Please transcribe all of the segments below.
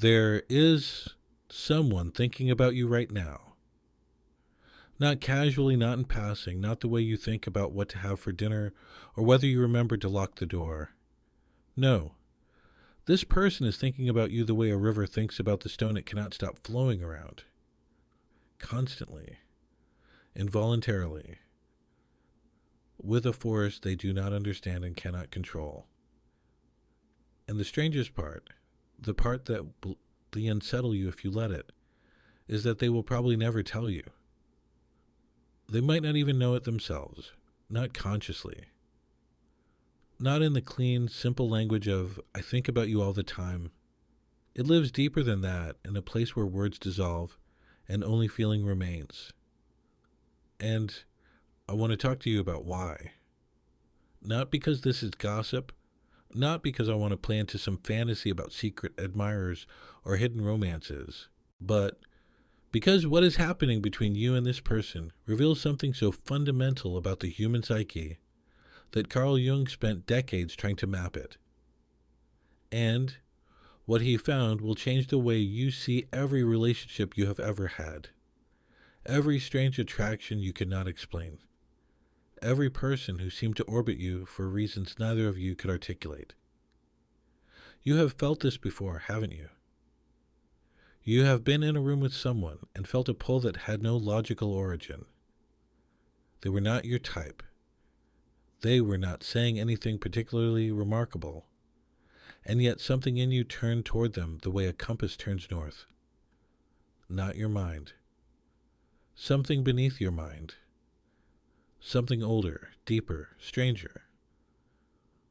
There is someone thinking about you right now. Not casually, not in passing, not the way you think about what to have for dinner or whether you remember to lock the door. No, this person is thinking about you the way a river thinks about the stone it cannot stop flowing around. Constantly, involuntarily, with a force they do not understand and cannot control. And the strangest part, the part that will unsettle you if you let it, is that they will probably never tell you. They might not even know it themselves, not consciously. Not in the clean, simple language of, I think about you all the time. It lives deeper than that, in a place where words dissolve and only feeling remains. And I want to talk to you about why. Not because this is gossip, not because I want to play into some fantasy about secret admirers or hidden romances, but because what is happening between you and this person reveals something so fundamental about the human psyche that Carl Jung spent decades trying to map it. And what he found will change the way you see every relationship you have ever had, every strange attraction you could not explain, every person who seemed to orbit you for reasons neither of you could articulate. You have felt this before, haven't you? You have been in a room with someone and felt a pull that had no logical origin. They were not your type. They were not saying anything particularly remarkable, and yet something in you turned toward them the way a compass turns north. Not your mind. Something beneath your mind. Something older, deeper, stranger.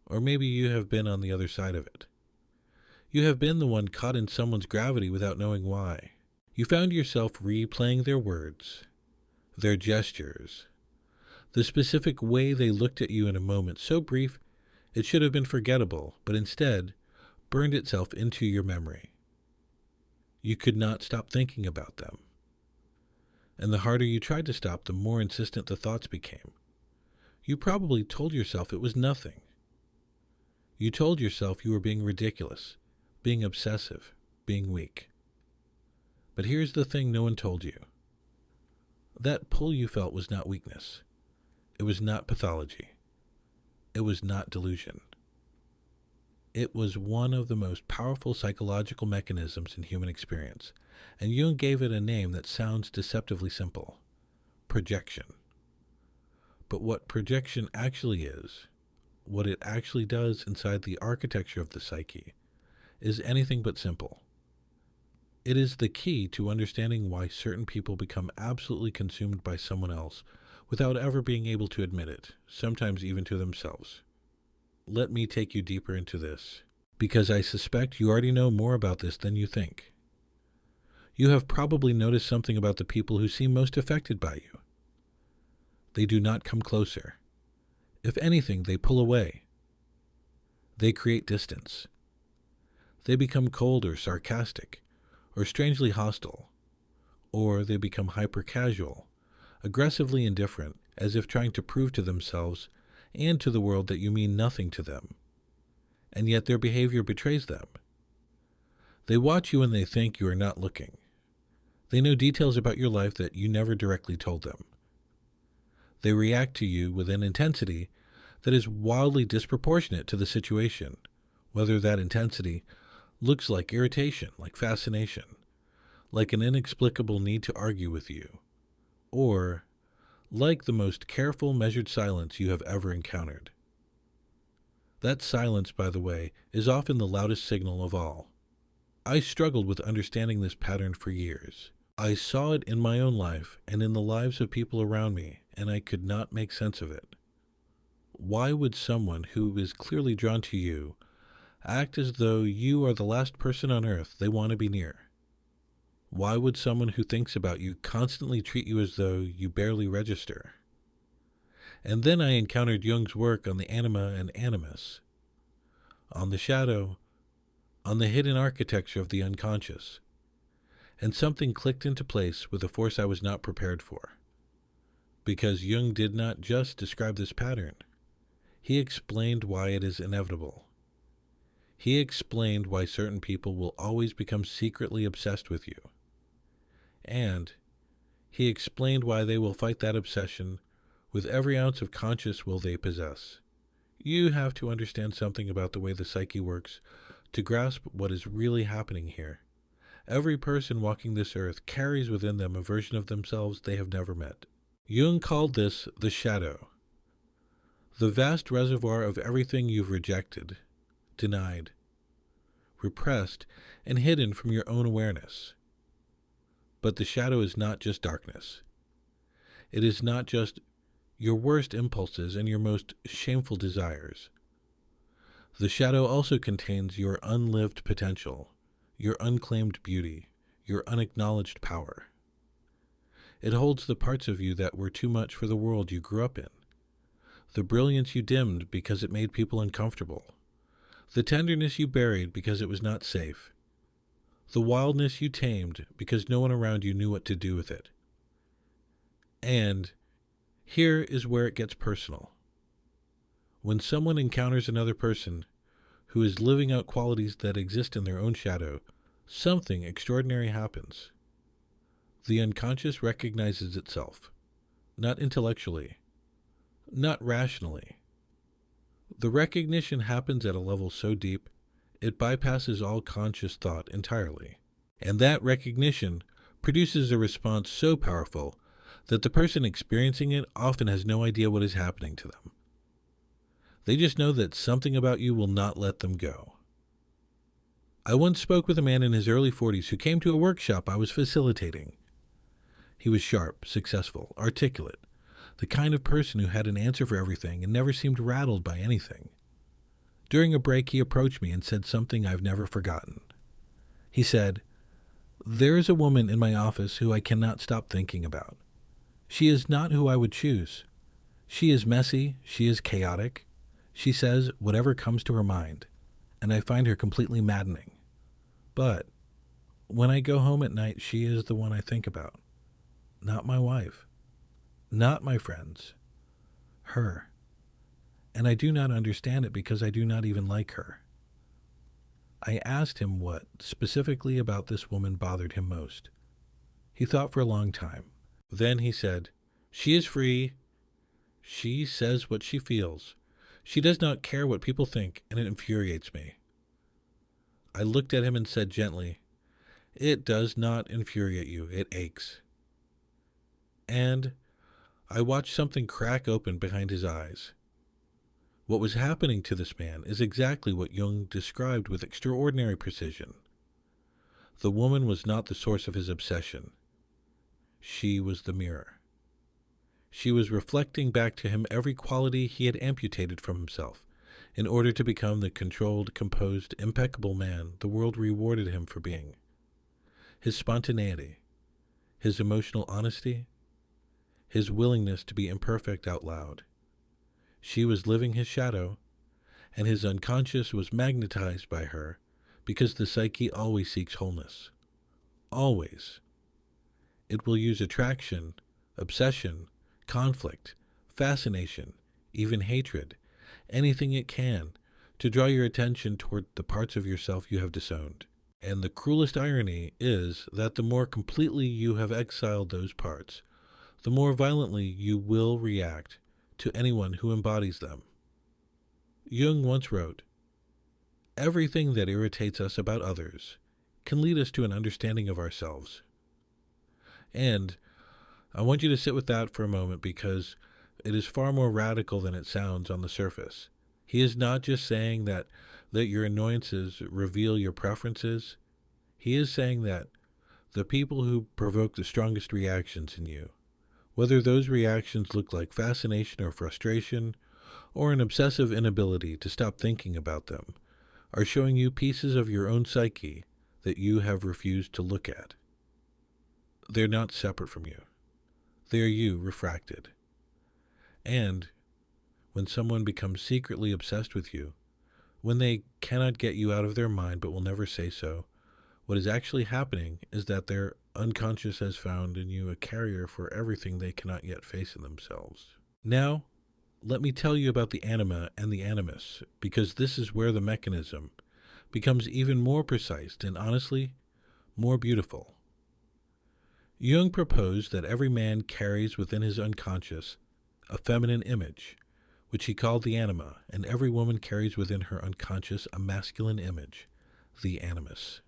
Or maybe you have been on the other side of it. You have been the one caught in someone's gravity without knowing why. You found yourself replaying their words, their gestures, the specific way they looked at you in a moment so brief it should have been forgettable, but instead burned itself into your memory. You could not stop thinking about them. And the harder you tried to stop, the more insistent the thoughts became. You probably told yourself it was nothing. You told yourself you were being ridiculous, being obsessive, being weak. But here's the thing no one told you. That pull you felt was not weakness. It was not pathology. It was not delusion. It was one of the most powerful psychological mechanisms in human experience, and Jung gave it a name that sounds deceptively simple: projection. But what projection actually is, what it actually does inside the architecture of the psyche, is anything but simple. It is the key to understanding why certain people become absolutely consumed by someone else without ever being able to admit it, sometimes even to themselves. Let me take you deeper into this, because I suspect you already know more about this than you think. You have probably noticed something about the people who seem most affected by you. They do not come closer. If anything, they pull away. They create distance. They become cold or sarcastic, or strangely hostile, or they become hyper-casual, aggressively indifferent, as if trying to prove to themselves and to the world that you mean nothing to them, and yet their behavior betrays them. They watch you when they think you are not looking. They know details about your life that you never directly told them. They react to you with an intensity that is wildly disproportionate to the situation, whether that intensity looks like irritation, like fascination, like an inexplicable need to argue with you, or like the most careful, measured silence you have ever encountered. That silence, by the way, is often the loudest signal of all. I struggled with understanding this pattern for years. I saw it in my own life and in the lives of people around me, and I could not make sense of it. Why would someone who is clearly drawn to you act as though you are the last person on earth they want to be near? Why would someone who thinks about you constantly treat you as though you barely register? And then I encountered Jung's work on the anima and animus, on the shadow, on the hidden architecture of the unconscious, and something clicked into place with a force I was not prepared for. Because Jung did not just describe this pattern. He explained why it is inevitable. He explained why certain people will always become secretly obsessed with you. And he explained why they will fight that obsession with every ounce of conscious will they possess. You have to understand something about the way the psyche works to grasp what is really happening here. Every person walking this earth carries within them a version of themselves they have never met. Jung called this the shadow, the vast reservoir of everything you've rejected, denied, repressed, and hidden from your own awareness. But the shadow is not just darkness. It is not just your worst impulses and your most shameful desires. The shadow also contains your unlived potential, your unclaimed beauty, your unacknowledged power. It holds the parts of you that were too much for the world you grew up in, the brilliance you dimmed because it made people uncomfortable, the tenderness you buried because it was not safe, the wildness you tamed because no one around you knew what to do with it. And here is where it gets personal. When someone encounters another person who is living out qualities that exist in their own shadow, something extraordinary happens. The unconscious recognizes itself, not intellectually, not rationally. The recognition happens at a level so deep, it bypasses all conscious thought entirely. And that recognition produces a response so powerful that the person experiencing it often has no idea what is happening to them. They just know that something about you will not let them go. I once spoke with a man in his early 40s who came to a workshop I was facilitating. He was sharp, successful, articulate, the kind of person who had an answer for everything and never seemed rattled by anything. During a break, he approached me and said something I've never forgotten. He said, "There is a woman in my office who I cannot stop thinking about. She is not who I would choose. She is messy, she is chaotic. She says whatever comes to her mind, and I find her completely maddening. But when I go home at night, she is the one I think about. Not my wife, not my friends, her. And I do not understand it because I do not even like her." I asked him what specifically about this woman bothered him most. He thought for a long time. Then he said, "She is free. She says what she feels. She does not care what people think, and it infuriates me." I looked at him and said gently, "It does not infuriate you. It aches." And I watched something crack open behind his eyes. What was happening to this man is exactly what Jung described with extraordinary precision. The woman was not the source of his obsession. She was the mirror. She was reflecting back to him every quality he had amputated from himself in order to become the controlled, composed, impeccable man the world rewarded him for being. His spontaneity, his emotional honesty, his willingness to be imperfect out loud. She was living his shadow, and his unconscious was magnetized by her because the psyche always seeks wholeness. Always. It will use attraction, obsession, conflict, fascination, even hatred, anything it can, to draw your attention toward the parts of yourself you have disowned. And the cruelest irony is that the more completely you have exiled those parts, the more violently you will react to anyone who embodies them. Jung once wrote, "Everything that irritates us about others can lead us to an understanding of ourselves." And I want you to sit with that for a moment because it is far more radical than it sounds on the surface. He is not just saying that your annoyances reveal your preferences. He is saying that the people who provoke the strongest reactions in you, whether those reactions look like fascination or frustration, or an obsessive inability to stop thinking about them, are showing you pieces of your own psyche that you have refused to look at. They're not separate from you. They are you refracted. And when someone becomes secretly obsessed with you, when they cannot get you out of their mind but will never say so, what is actually happening is that their unconscious has found in you a carrier for everything they cannot yet face in themselves. Now, let me tell you about the anima and the animus, because this is where the mechanism, becomes even more precise and honestly, more beautiful. Jung proposed that every man carries within his unconscious a feminine image, which he called the anima, and every woman carries within her unconscious a masculine image, the animus.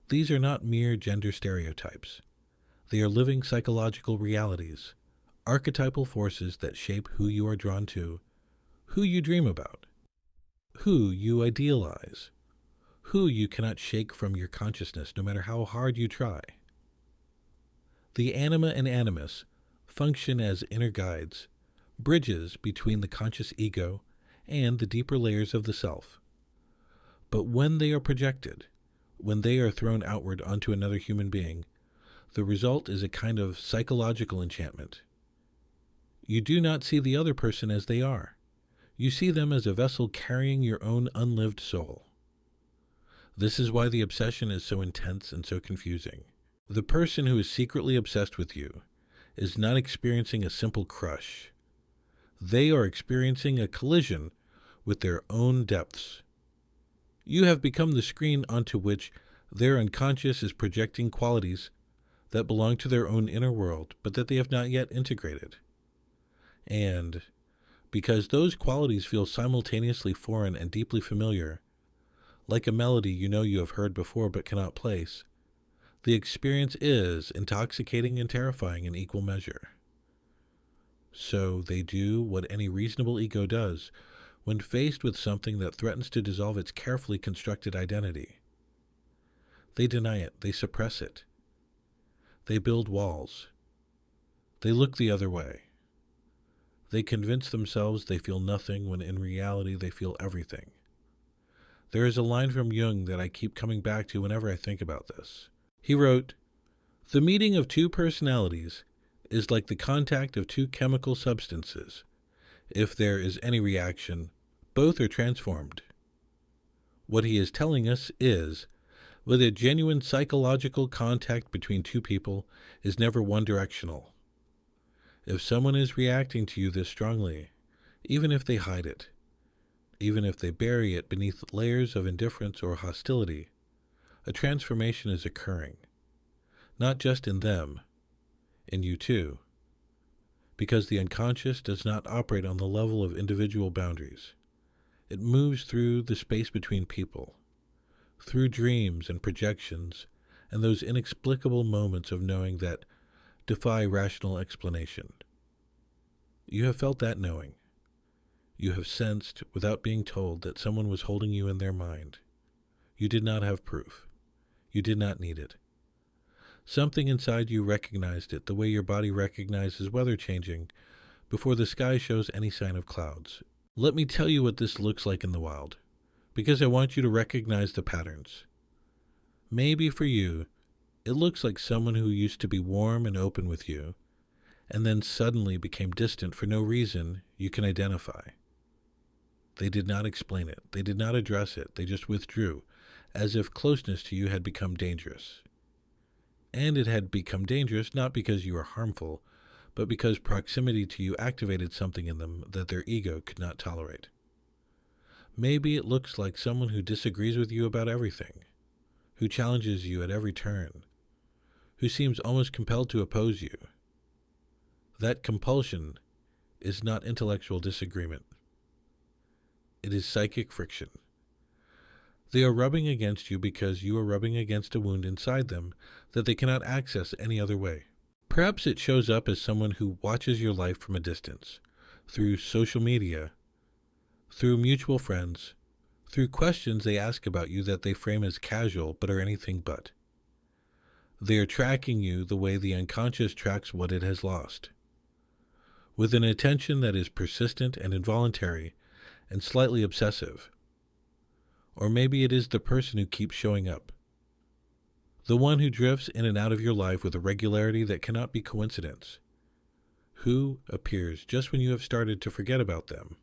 These are not mere gender stereotypes. They are living psychological realities, archetypal forces that shape who you are drawn to, who you dream about, who you idealize, who you cannot shake from your consciousness no matter how hard you try. The anima and animus function as inner guides, bridges between the conscious ego and the deeper layers of the self. But when they are projected, when they are thrown outward onto another human being, the result is a kind of psychological enchantment. You do not see the other person as they are. You see them as a vessel carrying your own unlived soul. This is why the obsession is so intense and so confusing. The person who is secretly obsessed with you is not experiencing a simple crush. They are experiencing a collision with their own depths. You have become the screen onto which their unconscious is projecting qualities that belong to their own inner world, but that they have not yet integrated. And because those qualities feel simultaneously foreign and deeply familiar, like a melody you have heard before but cannot place, the experience is intoxicating and terrifying in equal measure. So they do what any reasonable ego does when faced with something that threatens to dissolve its carefully constructed identity. They deny it, they suppress it. They build walls. They look the other way. They convince themselves they feel nothing when in reality they feel everything. There is a line from Jung that I keep coming back to whenever I think about this. He wrote, "The meeting of two personalities is like the contact of two chemical substances. If there is any reaction, both are transformed." What he is telling us is that a genuine psychological contact between two people is never one-directional. If someone is reacting to you this strongly, even if they hide it, even if they bury it beneath layers of indifference or hostility, a transformation is occurring, not just in them, in you too, because the unconscious does not operate on the level of individual boundaries. It moves through the space between people, through dreams and projections, and those inexplicable moments of knowing that defy rational explanation. You have felt that knowing. You have sensed, without being told, that someone was holding you in their mind. You did not have proof. You did not need it. Something inside you recognized it the way your body recognizes weather changing before the sky shows any sign of clouds. Let me tell you what this looks like in the wild, because I want you to recognize the patterns. Maybe for you, it looks like someone who used to be warm and open with you, and then suddenly became distant for no reason you can identify. They did not explain it. They did not address it. They just withdrew, as if closeness to you had become dangerous. And it had become dangerous not because you were harmful, but because proximity to you activated something in them that their ego could not tolerate. Maybe it looks like someone who disagrees with you about everything, who challenges you at every turn, who seems almost compelled to oppose you. That compulsion is not intellectual disagreement. It is psychic friction. They are rubbing against you because you are rubbing against a wound inside them that they cannot access any other way. Perhaps it shows up as someone who watches your life from a distance, through social media, through mutual friends, through questions they ask about you that they frame as casual but are anything but. They are tracking you the way the unconscious tracks what it has lost, with an attention that is persistent and involuntary and slightly obsessive. Or maybe it is the person who keeps showing up, the one who drifts in and out of your life with a regularity that cannot be coincidence, who appears just when you have started to forget about them,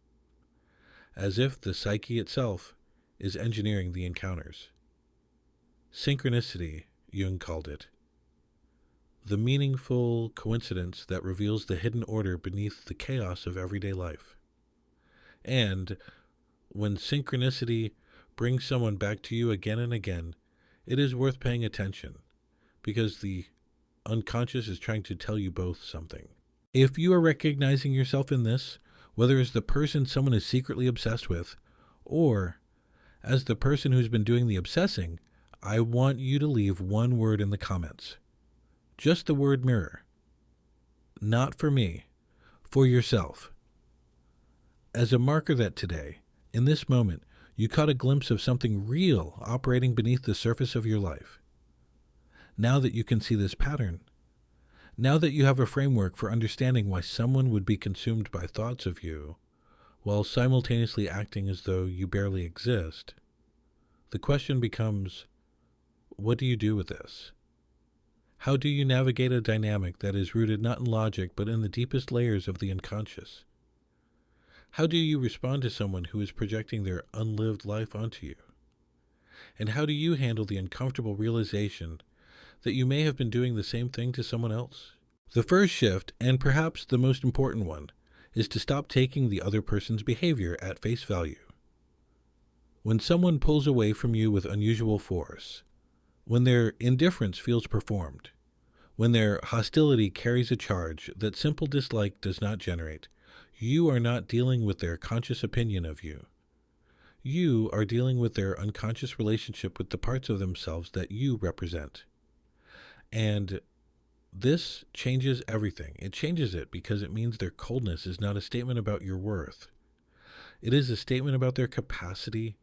as if the psyche itself is engineering the encounters. Synchronicity, Jung called it. The meaningful coincidence that reveals the hidden order beneath the chaos of everyday life. And when synchronicity brings someone back to you again and again, it is worth paying attention, because the unconscious is trying to tell you both something. If you are recognizing yourself in this, whether as the person someone is secretly obsessed with, or as the person who's been doing the obsessing, I want you to leave one word in the comments. Just the word mirror. Not for me, for yourself. As a marker that today, in this moment, you caught a glimpse of something real operating beneath the surface of your life. Now that you can see this pattern, now that you have a framework for understanding why someone would be consumed by thoughts of you, while simultaneously acting as though you barely exist, the question becomes, what do you do with this? How do you navigate a dynamic that is rooted not in logic but in the deepest layers of the unconscious? How do you respond to someone who is projecting their unlived life onto you? And how do you handle the uncomfortable realization that you may have been doing the same thing to someone else? The first shift, and perhaps the most important one, is to stop taking the other person's behavior at face value. When someone pulls away from you with unusual force, when their indifference feels performed, when their hostility carries a charge that simple dislike does not generate, you are not dealing with their conscious opinion of you. You are dealing with their unconscious relationship with the parts of themselves that you represent. And this changes everything. It changes it because it means their coldness is not a statement about your worth. It is a statement about their capacity.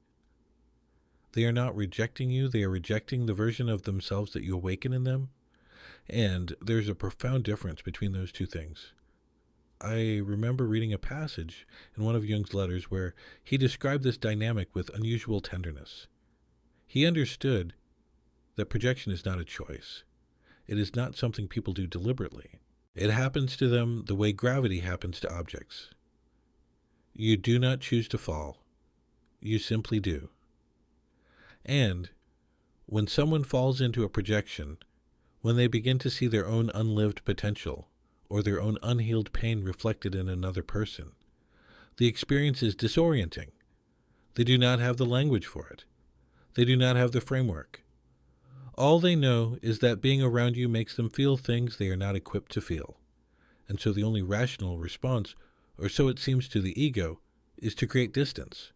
They are not rejecting you. They are rejecting the version of themselves that you awaken in them. And there's a profound difference between those two things. I remember reading a passage in one of Jung's letters where he described this dynamic with unusual tenderness. He understood that projection is not a choice. It is not something people do deliberately. It happens to them the way gravity happens to objects. You do not choose to fall. You simply do. And when someone falls into a projection, when they begin to see their own unlived potential, or their own unhealed pain reflected in another person, the experience is disorienting. They do not have the language for it. They do not have the framework. All they know is that being around you makes them feel things they are not equipped to feel. And so the only rational response, or so it seems to the ego, is to create distance,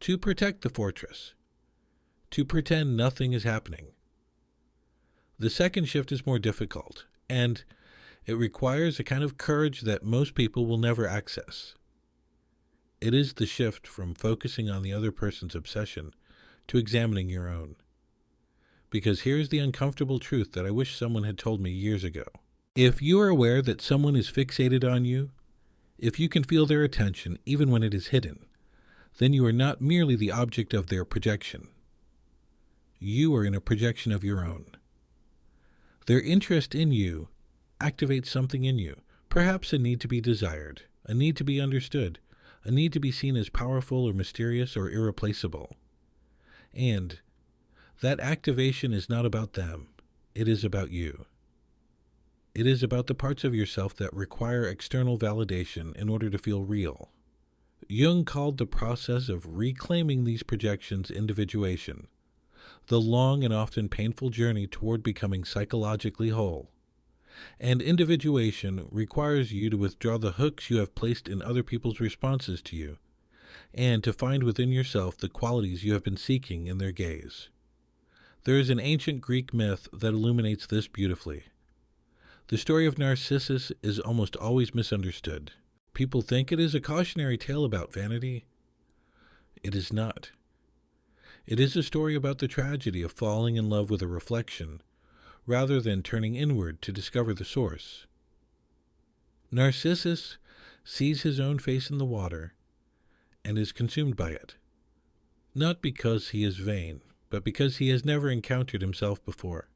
to protect the fortress, to pretend nothing is happening. The second shift is more difficult, and it requires a kind of courage that most people will never access. It is the shift from focusing on the other person's obsession to examining your own. Because here's the uncomfortable truth that I wish someone had told me years ago. If you are aware that someone is fixated on you, if you can feel their attention even when it is hidden, then you are not merely the object of their projection. You are in a projection of your own. Their interest in you activates something in you, perhaps a need to be desired, a need to be understood, a need to be seen as powerful or mysterious or irreplaceable. And that activation is not about them. It is about you. It is about the parts of yourself that require external validation in order to feel real. Jung called the process of reclaiming these projections individuation, the long and often painful journey toward becoming psychologically whole. And individuation requires you to withdraw the hooks you have placed in other people's responses to you, and to find within yourself the qualities you have been seeking in their gaze. There is an ancient Greek myth that illuminates this beautifully. The story of Narcissus is almost always misunderstood. People think it is a cautionary tale about vanity. It is not. It is a story about the tragedy of falling in love with a reflection, rather than turning inward to discover the source. Narcissus sees his own face in the water and is consumed by it, not because he is vain, but because he has never encountered himself before.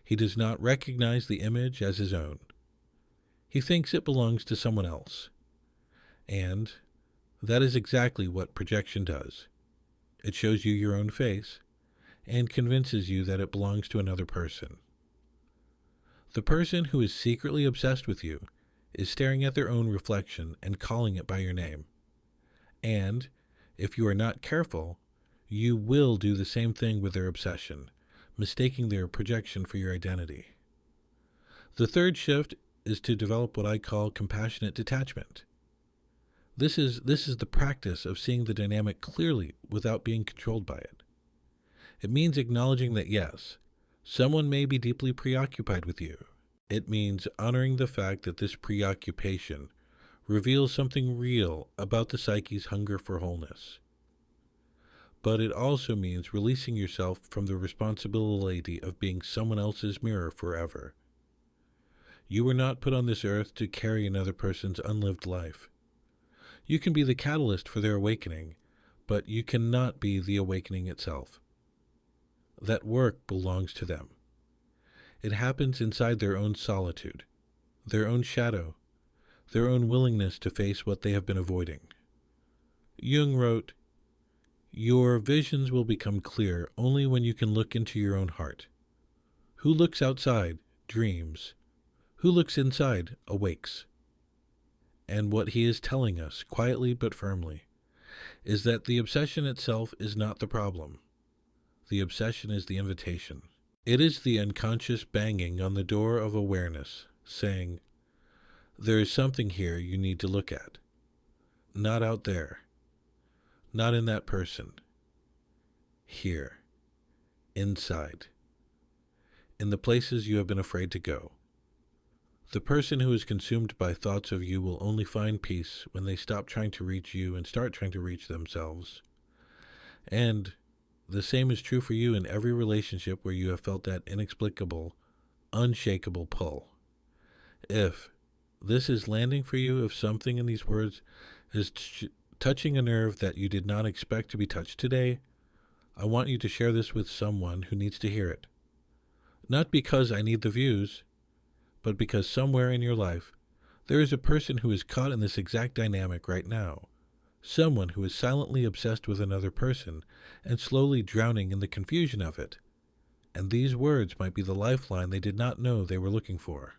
He does not recognize the image as his own. He thinks it belongs to someone else. And that is exactly what projection does. It shows you your own face and convinces you that it belongs to another person. The person who is secretly obsessed with you is staring at their own reflection and calling it by your name. And, if you are not careful, you will do the same thing with their obsession, mistaking their projection for your identity. The third shift is to develop what I call compassionate detachment. This is the practice of seeing the dynamic clearly without being controlled by it. It means acknowledging that yes, someone may be deeply preoccupied with you. It means honoring the fact that this preoccupation reveals something real about the psyche's hunger for wholeness. But it also means releasing yourself from the responsibility of being someone else's mirror forever. You were not put on this earth to carry another person's unlived life. You can be the catalyst for their awakening, but you cannot be the awakening itself. That work belongs to them. It happens inside their own solitude, their own shadow, their own willingness to face what they have been avoiding. Jung wrote, "Your visions will become clear only when you can look into your own heart. Who looks outside dreams. Who looks inside awakes." And what he is telling us, quietly but firmly, is that the obsession itself is not the problem. The obsession is the invitation. It is the unconscious banging on the door of awareness, saying, there is something here you need to look at. Not out there. Not in that person. Here. Inside. In the places you have been afraid to go. The person who is consumed by thoughts of you will only find peace when they stop trying to reach you and start trying to reach themselves. And the same is true for you in every relationship where you have felt that inexplicable, unshakable pull. If this is landing for you, if something in these words is touching a nerve that you did not expect to be touched today, I want you to share this with someone who needs to hear it. Not because I need the views, but because somewhere in your life, there is a person who is caught in this exact dynamic right now. Someone who is silently obsessed with another person and slowly drowning in the confusion of it. And these words might be the lifeline they did not know they were looking for.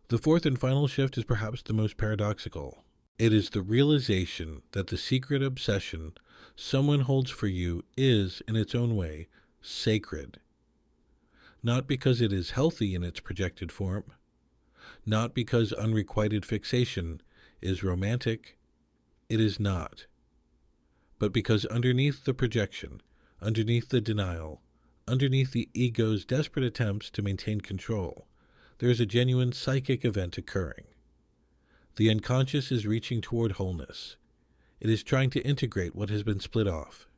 The fourth and final shift is perhaps the most paradoxical. It is the realization that the secret obsession someone holds for you is, in its own way, sacred. Not because it is healthy in its projected form, not because unrequited fixation is romantic, it is not, but because underneath the projection, underneath the denial, underneath the ego's desperate attempts to maintain control, there is a genuine psychic event occurring. The unconscious is reaching toward wholeness. It is trying to integrate what has been split off.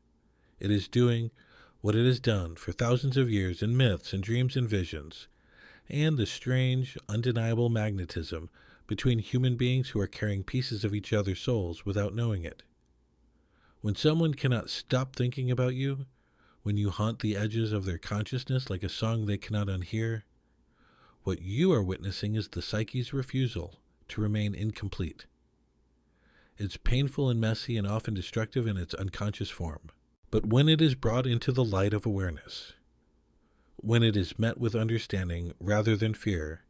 It is doing what it has done for thousands of years in myths and dreams and visions, and the strange, undeniable magnetism between human beings who are carrying pieces of each other's souls without knowing it. When someone cannot stop thinking about you, when you haunt the edges of their consciousness like a song they cannot unhear, what you are witnessing is the psyche's refusal to remain incomplete. It's painful and messy and often destructive in its unconscious form. But when it is brought into the light of awareness, when it is met with understanding rather than fear,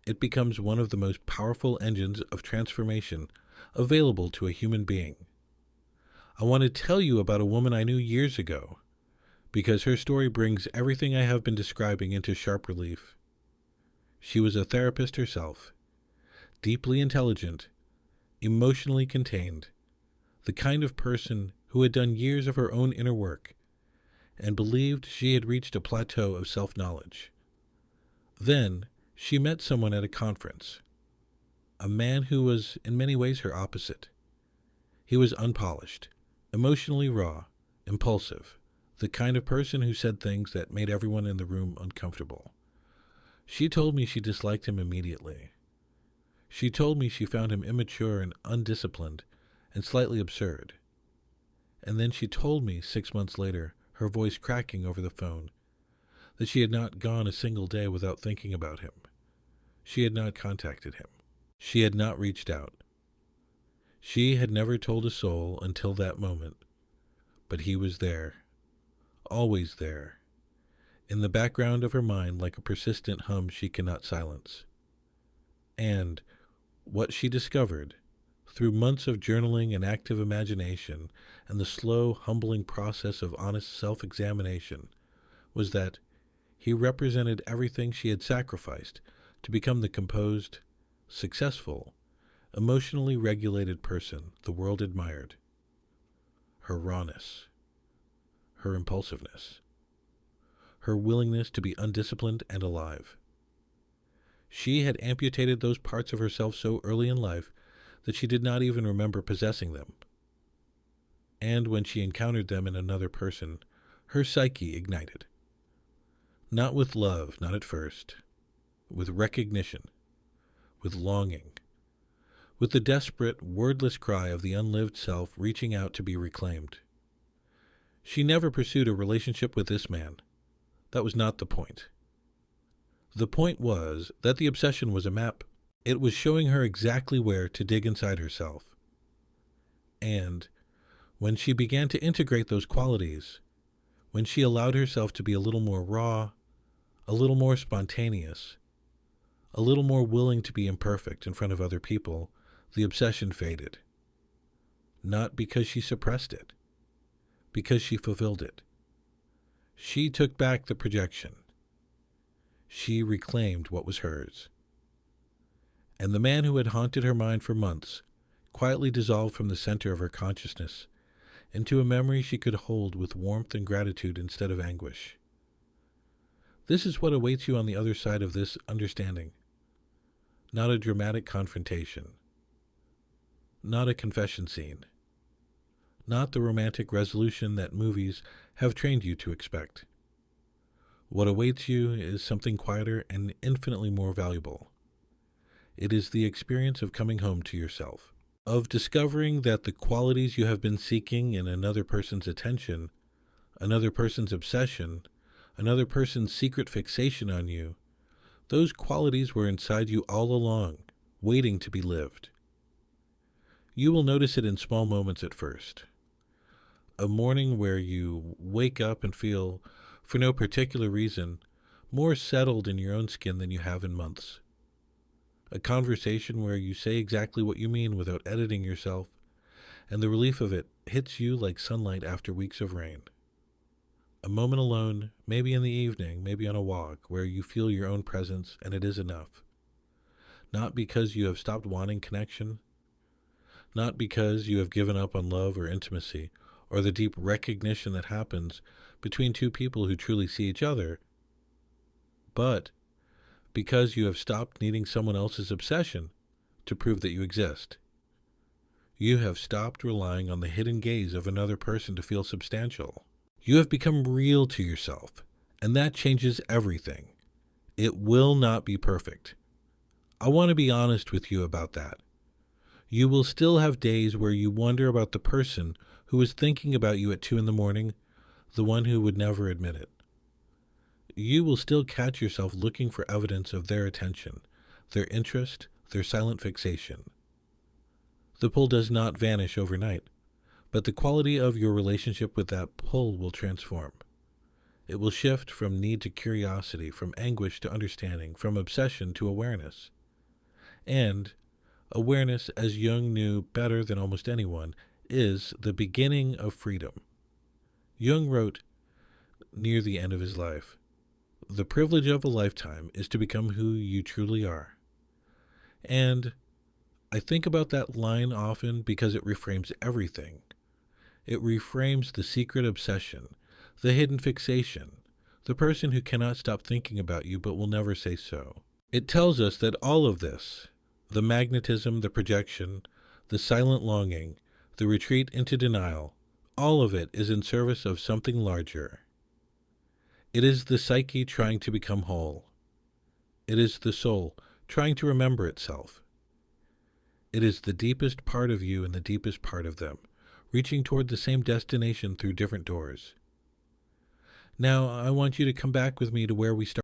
it becomes one of the most powerful engines of transformation available to a human being. I want to tell you about a woman I knew years ago, because her story brings everything I have been describing into sharp relief. She was a therapist herself, deeply intelligent, emotionally contained, the kind of person who had done years of her own inner work and believed she had reached a plateau of self-knowledge. Then she met someone at a conference, a man who was in many ways her opposite. He was unpolished, emotionally raw, impulsive, the kind of person who said things that made everyone in the room uncomfortable. She told me she disliked him immediately. She told me she found him immature and undisciplined and slightly absurd. And then she told me 6 months later, her voice cracking over the phone, that she had not gone a single day without thinking about him. She had not contacted him. She had not reached out. She had never told a soul until that moment, but he was there, always there, in the background of her mind like a persistent hum she cannot silence. And what she discovered, Through months of journaling and active imagination, and the slow, humbling process of honest self-examination, was that he represented everything she had sacrificed to become the composed, successful, emotionally regulated person the world admired. Her rawness, her impulsiveness, her willingness to be undisciplined and alive. She had amputated those parts of herself so early in life that she did not even remember possessing them. And when she encountered them in another person, her psyche ignited. Not with love, not at first, with recognition, with longing, with the desperate, wordless cry of the unlived self reaching out to be reclaimed. She never pursued a relationship with this man. That was not the point. The point was that the obsession was a map. It was showing her exactly where to dig inside herself. And when she began to integrate those qualities, when she allowed herself to be a little more raw, a little more spontaneous, a little more willing to be imperfect in front of other people, the obsession faded. Not because she suppressed it, because she fulfilled it. She took back the projection. She reclaimed what was hers. And the man who had haunted her mind for months quietly dissolved from the center of her consciousness into a memory she could hold with warmth and gratitude instead of anguish. This is what awaits you on the other side of this understanding. Not a dramatic confrontation. Not a confession scene. Not the romantic resolution that movies have trained you to expect. What awaits you is something quieter and infinitely more valuable. It is the experience of coming home to yourself, of discovering that the qualities you have been seeking in another person's attention, another person's obsession, another person's secret fixation on you, those qualities were inside you all along, waiting to be lived. You will notice it in small moments at first. A morning where you wake up and feel, for no particular reason, more settled in your own skin than you have in months. A conversation where you say exactly what you mean without editing yourself, and the relief of it hits you like sunlight after weeks of rain. A moment alone, maybe in the evening, maybe on a walk, where you feel your own presence and it is enough. Not because you have stopped wanting connection, not because you have given up on love or intimacy, or the deep recognition that happens between two people who truly see each other, but because you have stopped needing someone else's obsession to prove that you exist. You have stopped relying on the hidden gaze of another person to feel substantial. You have become real to yourself, and that changes everything. It will not be perfect. I want to be honest with you about that. You will still have days where you wonder about the person who is thinking about you at 2 a.m, the one who would never admit it. You will still catch yourself looking for evidence of their attention, their interest, their silent fixation. The pull does not vanish overnight, but the quality of your relationship with that pull will transform. It will shift from need to curiosity, from anguish to understanding, from obsession to awareness. And awareness, as Jung knew better than almost anyone, is the beginning of freedom. Jung wrote near the end of his life, "The privilege of a lifetime is to become who you truly are." And I think about that line often because it reframes everything. It reframes the secret obsession, the hidden fixation, the person who cannot stop thinking about you but will never say so. It tells us that all of this, the magnetism, the projection, the silent longing, the retreat into denial, all of it is in service of something larger. It is the psyche trying to become whole. It is the soul trying to remember itself. It is the deepest part of you and the deepest part of them, reaching toward the same destination through different doors. Now, I want you to come back with me to where we started.